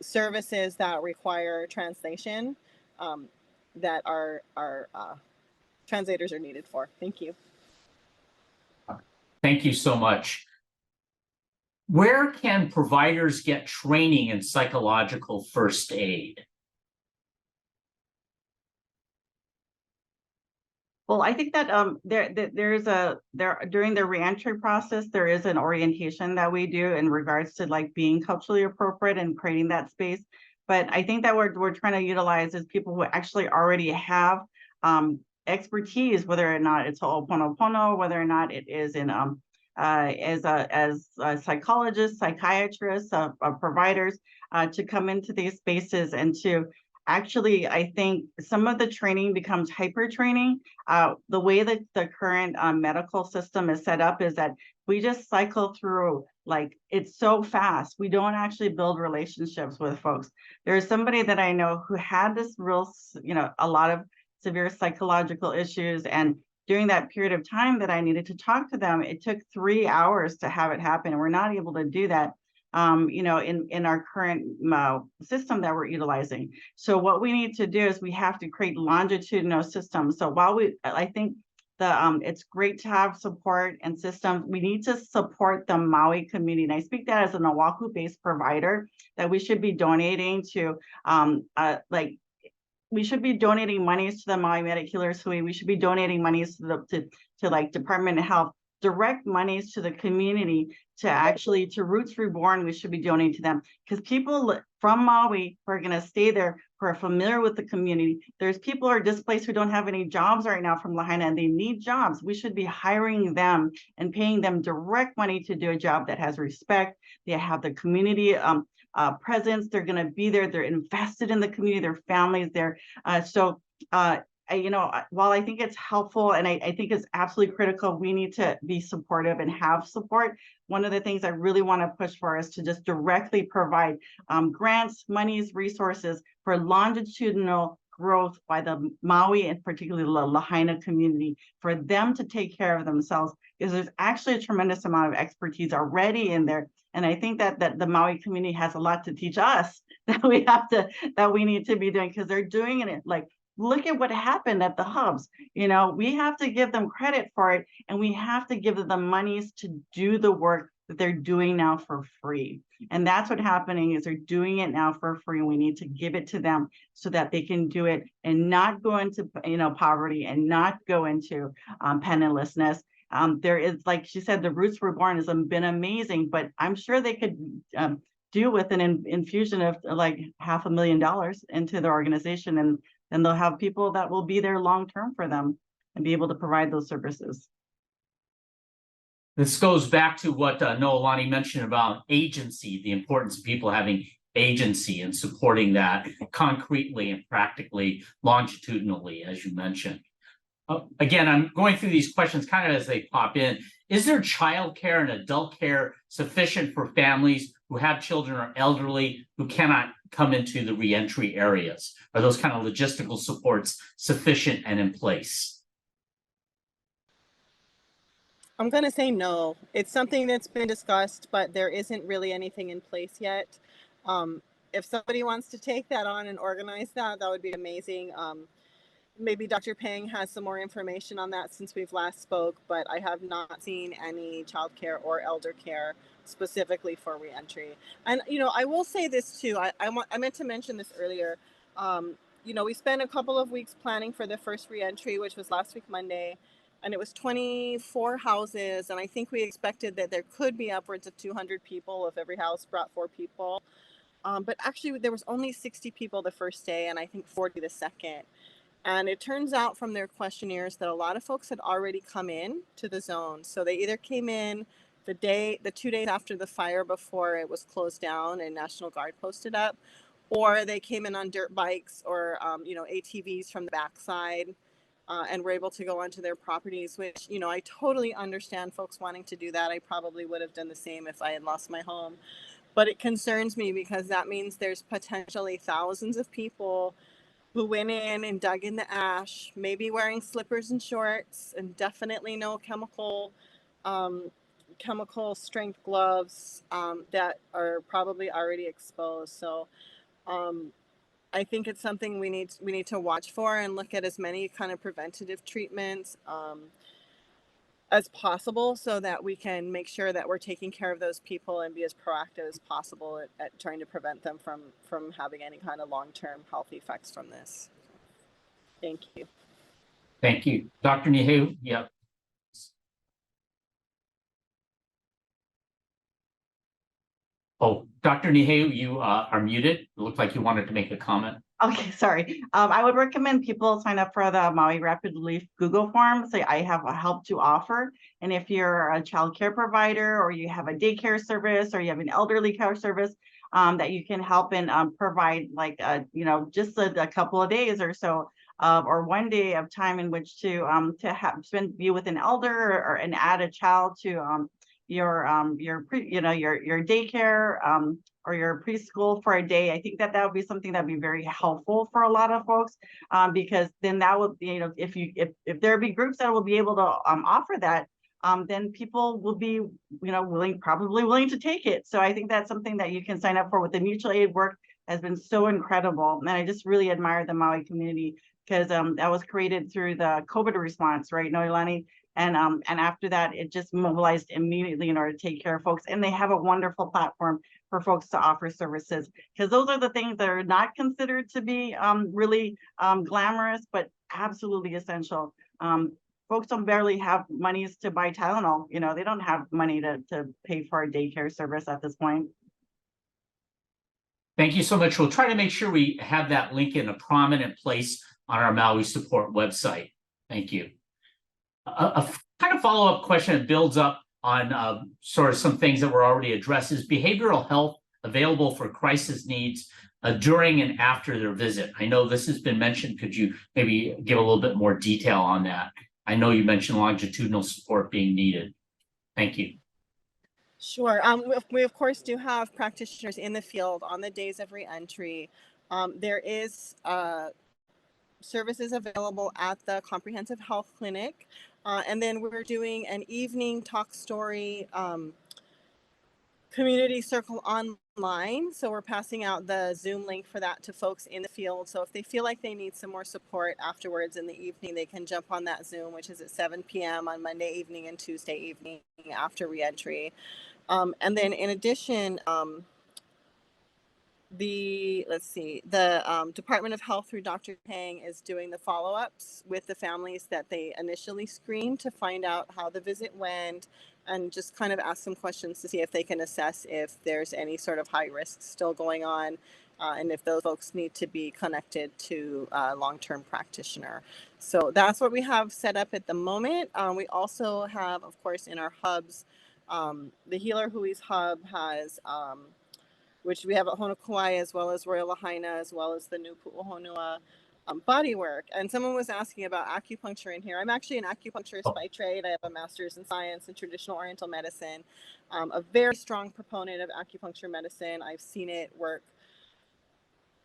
services that require translation that our translators are needed for. Thank you. Thank you so much. Where can providers get training in psychological first aid? Well, I think that during the reentry process, there is an orientation that we do in regards to like being culturally appropriate and creating that space. But I think that we're trying to utilize is people who actually already have expertise, whether or not it's Ho'oponopono, whether or not it is in as psychologists, psychiatrists, providers, to come into these spaces and to actually, I think some of the training becomes hyper training. The way that the current medical system is set up is that we just cycle through, like, it's so fast. We don't actually build relationships with folks. There's somebody that I know who had this real, a lot of severe psychological issues. And during that period of time that I needed to talk to them, it took 3 hours to have it happen. And we're not able to do that, in our current system that we're utilizing. So what we need to do is we have to create longitudinal systems. So while I think it's great to have support and systems, we need to support the Maui community. And I speak that as an Oahu-based provider, that we should be donating to, we should be donating monies to the Maui Medic Healers Hui. We should be donating monies to like Department of Health, direct monies to the community, to Roots Reborn. We should be donating to them, because people from Maui who are going to stay there, who are familiar with the community. There's people who are displaced who don't have any jobs right now from Lahaina, and they need jobs. We should be hiring them and paying them direct money to do a job that has respect. They have the community presence. They're going to be there. They're invested in the community, their families there. While I think it's helpful and I think it's absolutely critical, we need to be supportive and have support. One of the things I really want to push for is to just directly provide grants, monies, resources for longitudinal growth by the Maui and particularly the Lahaina community, for them to take care of themselves, because there's actually a tremendous amount of expertise already in there. And I think that the Maui community has a lot to teach us that we need to be doing, because they're doing it. Like, look at what happened at the hubs. We have to give them credit for it, and we have to give them the monies to do the work that they're doing now for free. And that's what's happening, is they're doing it now for free. We need to give it to them so that they can do it and not go into poverty and not go into pennilessness. There is, like she said, the Roots Reborn has been amazing, but I'm sure they could do with an infusion of like $500,000 into the organization, and then they'll have people that will be there long term for them and be able to provide those services. This goes back to what Noelani mentioned about agency, the importance of people having agency and supporting that concretely and practically, longitudinally, as you mentioned. Again, I'm going through these questions kind of as they pop in. Is there childcare and adult care sufficient for families who have children or elderly who cannot come into the reentry areas? Are those kind of logistical supports sufficient and in place? I'm going to say no. It's something that's been discussed, but there isn't really anything in place yet. If somebody wants to take that on and organize that, that would be amazing. Maybe Dr. Pang has some more information on that since we've last spoke, but I have not seen any childcare or elder care specifically for reentry. And, I will say this too. I meant to mention this earlier. We spent a couple of weeks planning for the first reentry, which was last week, Monday. And it was 24 houses. And I think we expected that there could be upwards of 200 people if every house brought 4 people. But actually, there was only 60 people the first day, and I think 40 the second. And it turns out from their questionnaires that a lot of folks had already come in to the zone. So they either came in the 2 days after the fire before it was closed down and National Guard posted up, or they came in on dirt bikes or, ATVs from the backside. And were able to go onto their properties, which, I totally understand folks wanting to do that. I probably would have done the same if I had lost my home. But it concerns me because that means there's potentially thousands of people who went in and dug in the ash, maybe wearing slippers and shorts, and definitely no chemical strength gloves that are probably already exposed. So I think it's something we need to watch for and look at as many kind of preventative treatments as possible, so that we can make sure that we're taking care of those people and be as proactive as possible at trying to prevent them from having any kind of long-term health effects from this. Thank you. Thank you. Dr. Niheu, yep. Oh, Dr. Niheu, you are muted. It looked like you wanted to make a comment. Okay, sorry. I would recommend people sign up for the Maui Rapid Relief Google form. So I have a help to offer. And if you're a child care provider, or you have a daycare service, or you have an elderly care service, that you can help and provide like, just a couple of days or so or one day of time in which to be with an elder and add a child to your daycare or your preschool for a day. I think that would be something that'd be very helpful for a lot of folks, because then that would, if there be groups that will be able to offer that, then people will be, probably willing to take it. So I think that's something that you can sign up for. With the mutual aid work has been so incredible, and I just really admire the Maui community, because that was created through the COVID response, right, Noelani? And after that, it just mobilized immediately in order to take care of folks. And they have a wonderful platform for folks to offer services, because those are the things that are not considered to be really glamorous, but absolutely essential. Folks don't barely have monies to buy Tylenol. They don't have money to pay for a daycare service at this point. Thank you so much. We'll try to make sure we have that link in a prominent place on our Maui support website. Thank you. A kind of follow-up question that builds up on sort of some things that were already addressed is behavioral health available for crisis needs during and after their visit. I know this has been mentioned. Could you maybe give a little bit more detail on that? I know you mentioned longitudinal support being needed. Thank you. Sure. We of course do have practitioners in the field on the days of reentry. There is services available at the Comprehensive Health Clinic. And then we're doing an evening talk story community circle online. So we're passing out the Zoom link for that to folks in the field. So if they feel like they need some more support afterwards in the evening, they can jump on that Zoom, which is at 7 p.m. on Monday evening and Tuesday evening after reentry. And then in addition, the Department of Health through Dr. Tang is doing the follow-ups with the families that they initially screened to find out how the visit went, and just kind of ask some questions to see if they can assess if there's any sort of high risk still going on, and if those folks need to be connected to a long-term practitioner. So that's what we have set up at the moment. We also have, of course, in our hubs, the Healer Hui's hub has which we have at Honokauai, as well as Royal Lahaina, as well as the new Pu'uhonua bodywork. And someone was asking about acupuncture in here. I'm actually an acupuncturist by trade. I have a master's in science and traditional oriental medicine, a very strong proponent of acupuncture medicine. I've seen it work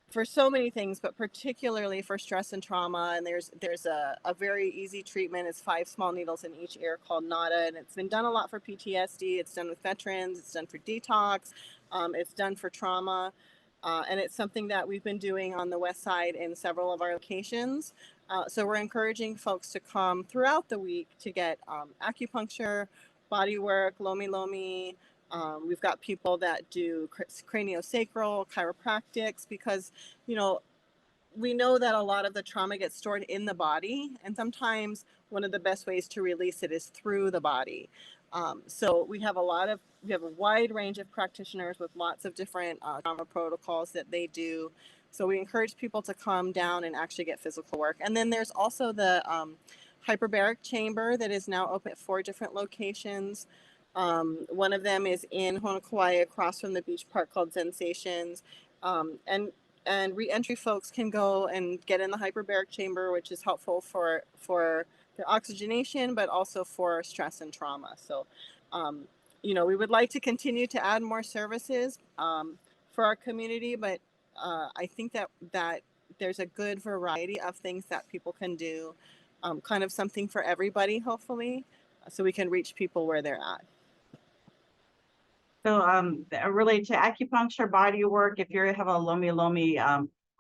for so many things, but particularly for stress and trauma. And there's a very easy treatment. It's 5 small needles in each ear called NADA. And it's been done a lot for PTSD. It's done with veterans. It's done for detox. It's done for trauma. And it's something that we've been doing on the West Side in several of our locations. So we're encouraging folks to come throughout the week to get acupuncture, body work, lomi. We've got people that do craniosacral, chiropractics, because, we know that a lot of the trauma gets stored in the body, and sometimes one of the best ways to release it is through the body. So we have a wide range of practitioners with lots of different trauma protocols that they do. So we encourage people to come down and actually get physical work. And then there's also the hyperbaric chamber that is now open at 4 different locations. One of them is in Honokauai across from the beach park called Sensations. And reentry folks can go and get in the hyperbaric chamber, which is helpful for their oxygenation, but also for stress and trauma. So, we would like to continue to add more services for our community, but I think that there's a good variety of things that people can do, kind of something for everybody, hopefully, so we can reach people where they're at. So related to acupuncture, body work, if you have a lomi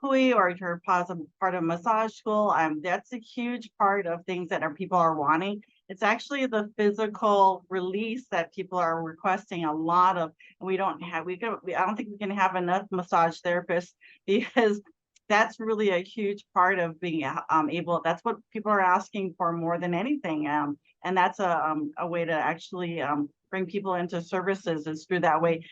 hui, or if you're part of massage school, that's a huge part of things that people are wanting. It's actually the physical release that people are requesting a lot of. And I don't think we can have enough massage therapists, because that's really a huge part of being able. That's what people are asking for more than anything. And that's a way to actually bring people into services, is through that way.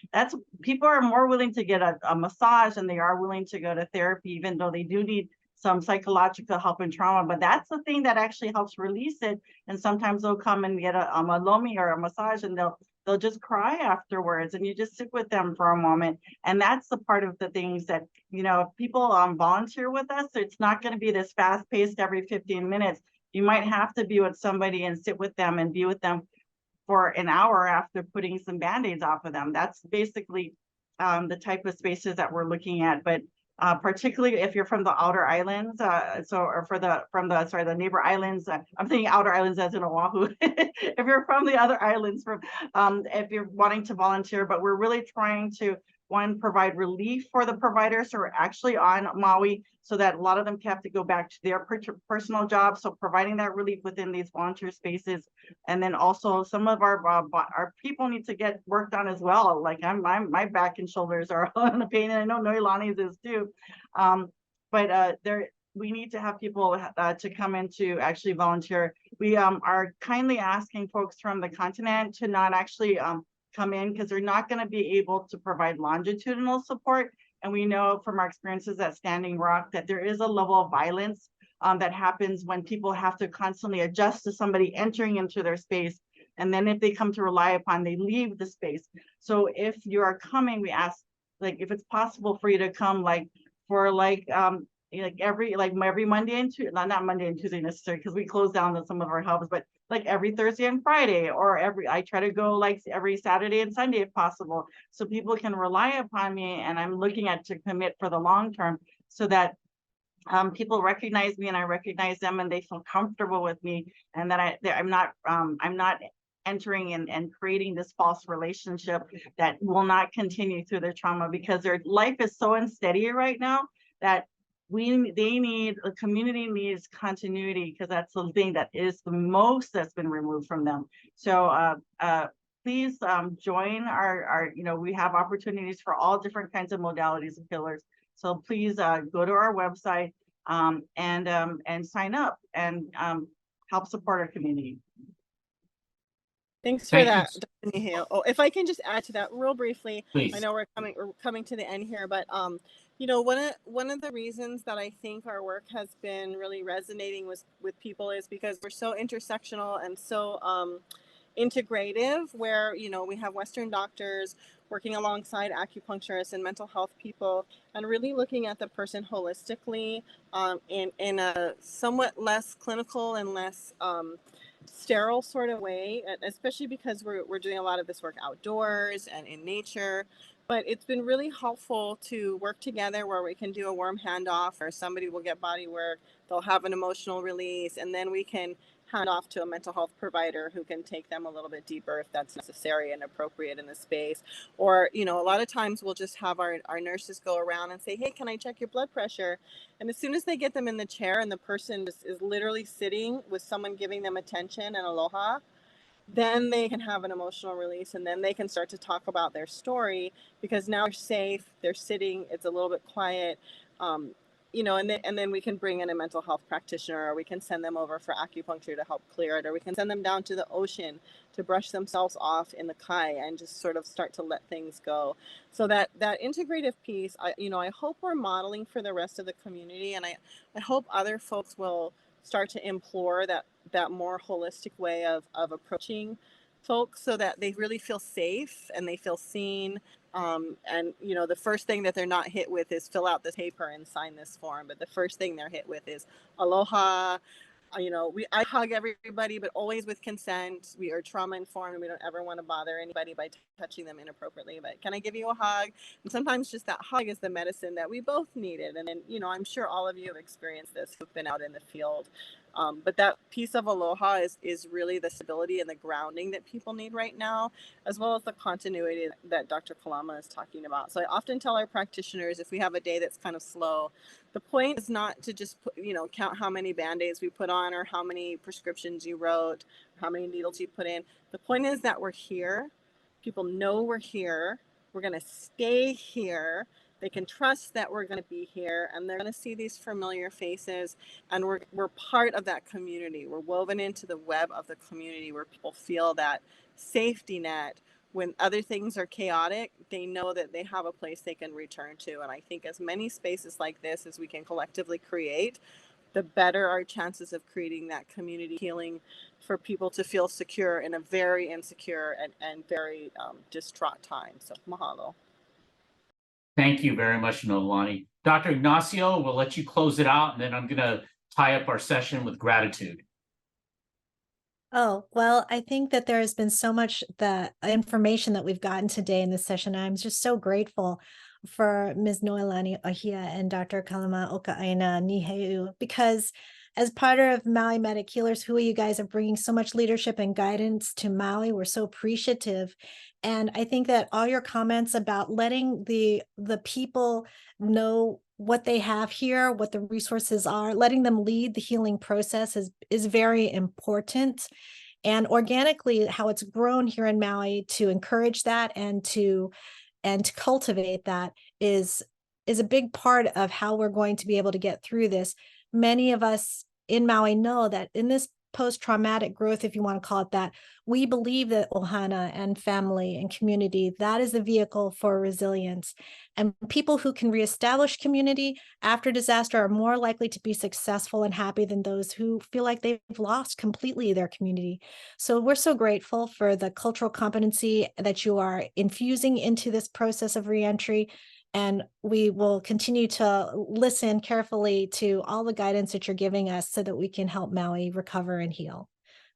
People are more willing to get a massage than they are willing to go to therapy, even though they do need some psychological help in trauma. But that's the thing that actually helps release it. And sometimes they'll come and get a lomi or a massage, and they'll they'll just cry afterwards, and you just sit with them for a moment. And that's the part of the things that, you know, if people volunteer with us, it's not going to be this fast paced every 15 minutes. You might have to be with somebody and sit with them and be with them for an hour after putting some band-aids off of them. That's basically the type of spaces that we're looking at. But particularly if you're from the outer islands, the neighbor islands. I'm thinking outer islands as in Oahu. If you're from the other islands, if you're wanting to volunteer, but we're really trying to, one, provide relief for the providers who are actually on Maui, so that a lot of them have to go back to their personal jobs. So providing that relief within these volunteer spaces, and then also some of our people need to get worked on as well. Like my back and shoulders are on the pain, and I know Noelani's is too. We need to have people to come in to actually volunteer. We are kindly asking folks from the continent to not actually come in, because they're not going to be able to provide longitudinal support. And we know from our experiences at Standing Rock that there is a level of violence that happens when people have to constantly adjust to somebody entering into their space. And then if they come to rely upon, they leave the space. So if you are coming, we ask, like, if it's possible for you to come every Monday and Tuesday, not Monday and Tuesday necessarily, because we close down some of our hubs, but like every Thursday and Friday, or I try to go like every Saturday and Sunday if possible, so people can rely upon me, and I'm looking at to commit for the long term, so that people recognize me and I recognize them, and they feel comfortable with me, and that I'm not entering and creating this false relationship that will not continue through their trauma, because their life is so unsteady right now that the community needs continuity, because that's the thing that is the most that's been removed from them. So please join our we have opportunities for all different kinds of modalities of healers. So please go to our website and sign up and help support our community. Thanks for that, Dr. Niheu. Oh, if I can just add to that real briefly. Please. I know we're coming to the end here, but one of the reasons that I think our work has been really resonating with people is because we're so intersectional and so integrative, where we have Western doctors working alongside acupuncturists and mental health people, and really looking at the person holistically in a somewhat less clinical and less sterile sort of way, especially because we're doing a lot of this work outdoors and in nature. But it's been really helpful to work together, where we can do a warm handoff, or somebody will get body work, they'll have an emotional release, and then we can hand off to a mental health provider who can take them a little bit deeper if that's necessary and appropriate in the space. Or, a lot of times we'll just have our nurses go around and say, hey, can I check your blood pressure? And as soon as they get them in the chair and the person just is literally sitting with someone giving them attention and aloha, then they can have an emotional release, and then they can start to talk about their story, because now they're safe, they're sitting, it's a little bit quiet, and then we can bring in a mental health practitioner, or we can send them over for acupuncture to help clear it, or we can send them down to the ocean to brush themselves off in the kai and just sort of start to let things go. So that integrative piece, I hope we're modeling for the rest of the community, and I hope other folks will start to implore that more holistic way of approaching folks, so that they really feel safe and they feel seen. And the first thing that they're not hit with is fill out this paper and sign this form, but the first thing they're hit with is aloha. I hug everybody, but always with consent. We are trauma informed, and we don't ever want to bother anybody by touching them inappropriately. But can I give you a hug? And sometimes just that hug is the medicine that we both needed. And then, I'm sure all of you have experienced this who've been out in the field. But that piece of aloha is really the stability and the grounding that people need right now, as well as the continuity that Dr. Kalama is talking about. So I often tell our practitioners, if we have a day that's kind of slow, the point is not to just count how many Band-Aids we put on, or how many prescriptions you wrote, or how many needles you put in. The point is that we're here. People know we're here. We're going to stay here. They can trust that we're going to be here, and they're going to see these familiar faces, and we're part of that community. We're woven into the web of the community, where people feel that safety net. When other things are chaotic, they know that they have a place they can return to. And I think as many spaces like this as we can collectively create the better our chances of creating that community healing for people to feel secure in a very insecure and very distraught time. So mahalo. Thank you very much, Noelani. Dr. Ignacio, we'll let you close it out, and then I'm going to tie up our session with gratitude. Oh, well, I think that there has been so much the information that we've gotten today in this session. I'm just so grateful for Ms. Noelani Ahia and Dr. Kalamaoka'aina Niheu, because as part of Maui Medic Healers Hui, you guys are bringing so much leadership and guidance to Maui. We're so appreciative. And I think that all your comments about letting the people know what they have here, what the resources are, letting them lead the healing process is very important. And organically, how it's grown here in Maui to encourage that and to cultivate that is a big part of how we're going to be able to get through this. Many of us in Maui know that in this post-traumatic growth, if you want to call it that, we believe that ohana and family and community, that is the vehicle for resilience. And people who can reestablish community after disaster are more likely to be successful and happy than those who feel like they've lost completely their community. So we're so grateful for the cultural competency that you are infusing into this process of reentry. And we will continue to listen carefully to all the guidance that you're giving us so that we can help Maui recover and heal.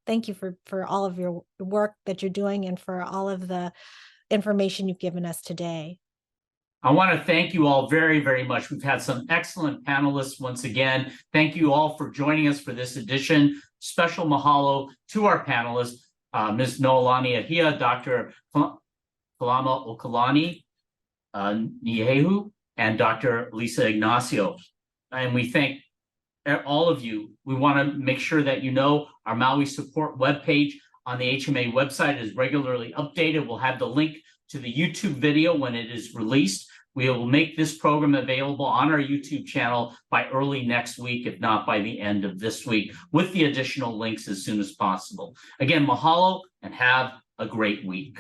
Thank you for all of your work that you're doing and for all of the information you've given us today. I want to thank you all very, very much. We've had some excellent panelists once again. Thank you all for joining us for this edition. Special mahalo to our panelists, Ms. Noelani Ahia, Dr. Kalamaoka'aina Niheu, and Dr. Lisa Ignacio. And we thank all of you. We want to make sure that you know our Maui support webpage on the HMA website is regularly updated. We'll have the link to the YouTube video when it is released. We will make this program available on our YouTube channel by early next week, if not by the end of this week, with the additional links as soon as possible. Again, mahalo and have a great week.